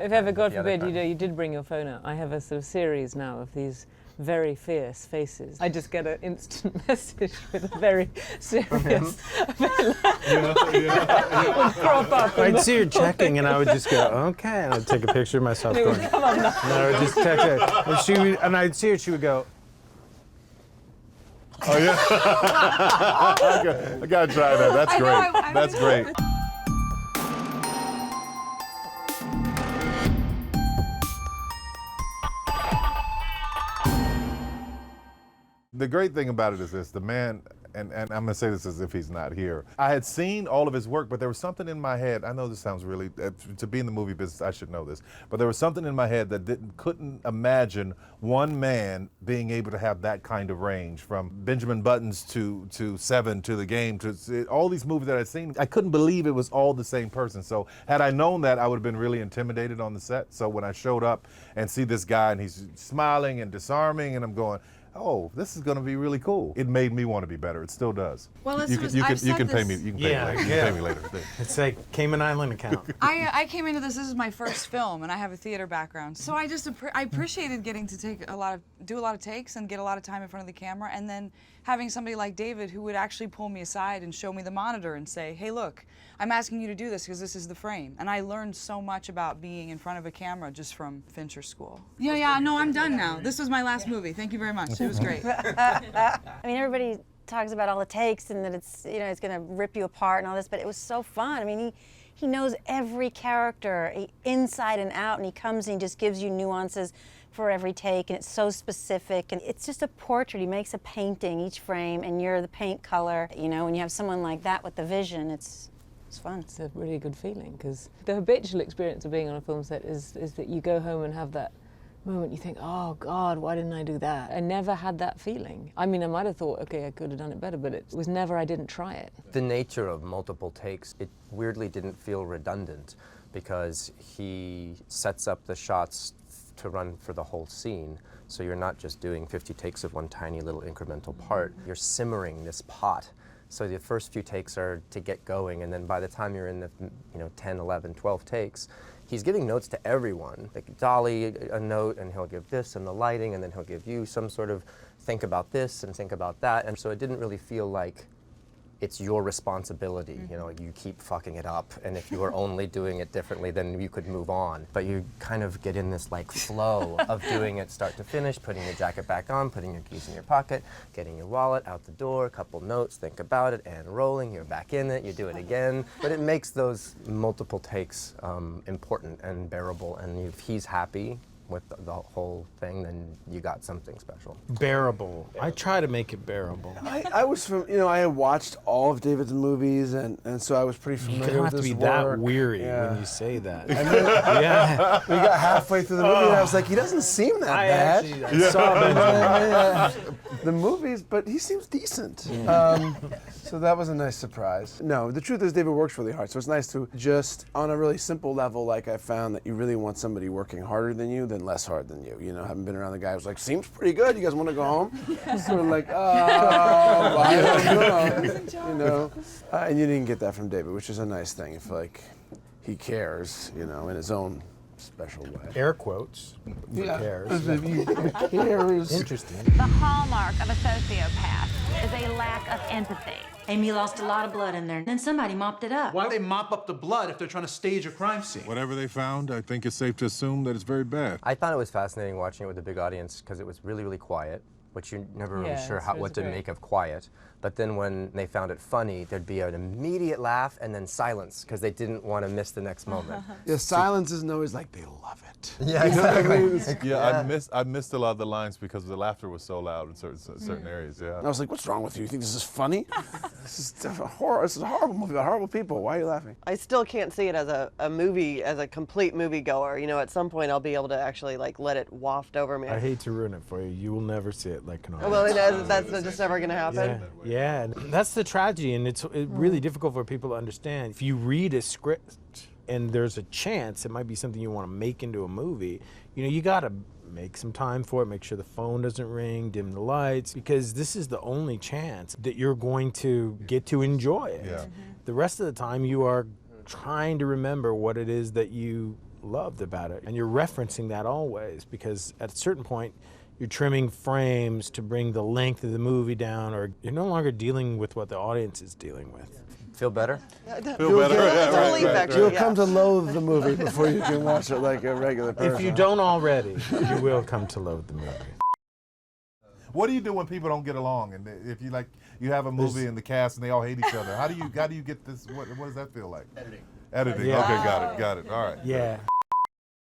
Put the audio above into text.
If ever, God forbid, you did bring your phone out, I have a sort of series now of these very fierce faces. I just get an instant message with a very serious, would crop up. I'd see her checking, and I would just go, okay, and I'd take a picture of myself going, come on now. and I would just text her, and I'd see her, she would go, oh yeah? I gotta try that. That's great. That's great. The great thing about it is this, the man, and I'm gonna say this as if he's not here. I had seen all of his work, but there was something in my head, I know this sounds really, to be in the movie business, I should know this, but there was something in my head that couldn't imagine one man being able to have that kind of range, from Benjamin Buttons to Seven to The Game, to all these movies that I'd seen. I couldn't believe it was all the same person. So had I known that, I would have been really intimidated on the set. So when I showed up and see this guy and he's smiling and disarming, and I'm going, oh, this is going to be really cool. It made me want to be better. It still does. Well, you can pay me. You can pay me later. You can pay me later. It's like Cayman Island account. I came into this is my first film, and I have a theater background. So I appreciated getting to do a lot of takes and get a lot of time in front of the camera, and then having somebody like David who would actually pull me aside and show me the monitor and say, hey, look, I'm asking you to do this because this is the frame. And I learned so much about being in front of a camera just from Fincher school. Yeah, no, I'm done now. This was my last movie. Thank you very much. It was great. I mean, everybody talks about all the takes and that it's, it's going to rip you apart and all this, but it was so fun. I mean, he knows every character inside and out, and he comes and he just gives you nuances for every take, and it's so specific, and it's just a portrait. He makes a painting each frame, and you're the paint color. When you have someone like that with the vision, it's fun. It's a really good feeling, because the habitual experience of being on a film set is that you go home and have that moment you think, oh God, why didn't I do that? I never had that feeling. I mean, I might have thought, okay, I could have done it better, but it was never, I didn't try it. The nature of multiple takes, it weirdly didn't feel redundant, because he sets up the shots to run for the whole scene. So you're not just doing 50 takes of one tiny little incremental part, you're simmering this pot. So the first few takes are to get going, and then by the time you're in the 10, 11, 12 takes, he's giving notes to everyone. Like Dolly a note, and he'll give this and the lighting, and then he'll give you some sort of think about this and think about that. And so it didn't really feel like it's your responsibility. You keep fucking it up, and if you were only doing it differently, then you could move on. But you kind of get in this flow of doing it start to finish, putting your jacket back on, putting your keys in your pocket, getting your wallet out the door, a couple notes, think about it, and rolling, you're back in it, you do it again. But it makes those multiple takes important and bearable, and if he's happy with the whole thing, then you got something special. Bearable. I try to make it bearable. I was I had watched all of David's movies, and so I was pretty familiar with his work. You don't have to be that weary when you say that. And then, we got halfway through the movie, and I was like, he doesn't seem that bad. I saw the movies, but he seems decent. So that was a nice surprise. No, the truth is David works really hard, so it's nice to just, on a really simple level, I found that you really want somebody working harder than you than less hard than you. Having been around the guy who's like, seems pretty good, you guys want to go home? Sort of like, I don't know. And you didn't get that from David, which is a nice thing. If he cares, in his own special way. Air quotes. He cares. He cares. Interesting. The hallmark of a sociopath is a lack of empathy. Amy lost a lot of blood in there, and then somebody mopped it up. Why would they mop up the blood if they're trying to stage a crime scene? Whatever they found, I think it's safe to assume that it's very bad. I thought it was fascinating watching it with a big audience because it was really, really quiet, which you're never really sure what to make of quiet. But then when they found it funny, there'd be an immediate laugh and then silence because they didn't want to miss the next moment. Yeah, silence isn't always like they love it. Yeah, exactly. I missed a lot of the lines because the laughter was so loud in certain areas. Yeah. And I was like, what's wrong with you? You think this is funny? This is a horrible movie about horrible people. Why are you laughing? I still can't see it as a movie, as a complete moviegoer. At some point I'll be able to actually let it waft over me. I hate to ruin it for you. You will never see it like an audience. Well, that's just never going to happen. Yeah, and that's the tragedy, and it's really difficult for people to understand. If you read a script and there's a chance it might be something you want to make into a movie, you got to make some time for it, make sure the phone doesn't ring, dim the lights, because this is the only chance that you're going to get to enjoy it. Yeah. The rest of the time you are trying to remember what it is that you loved about it. And you're referencing that always, because at a certain point, you're trimming frames to bring the length of the movie down, or you're no longer dealing with what the audience is dealing with. Feel better? Feel better. That's a relief, actually. You'll come to loathe the movie before you can watch it like a regular person. If you don't already, you will come to loathe the movie. What do you do when people don't get along? And if you you have a movie and the cast and they all hate each other, how do you get this? What does that feel like? Editing. Yeah. Okay, got it. All right. Yeah.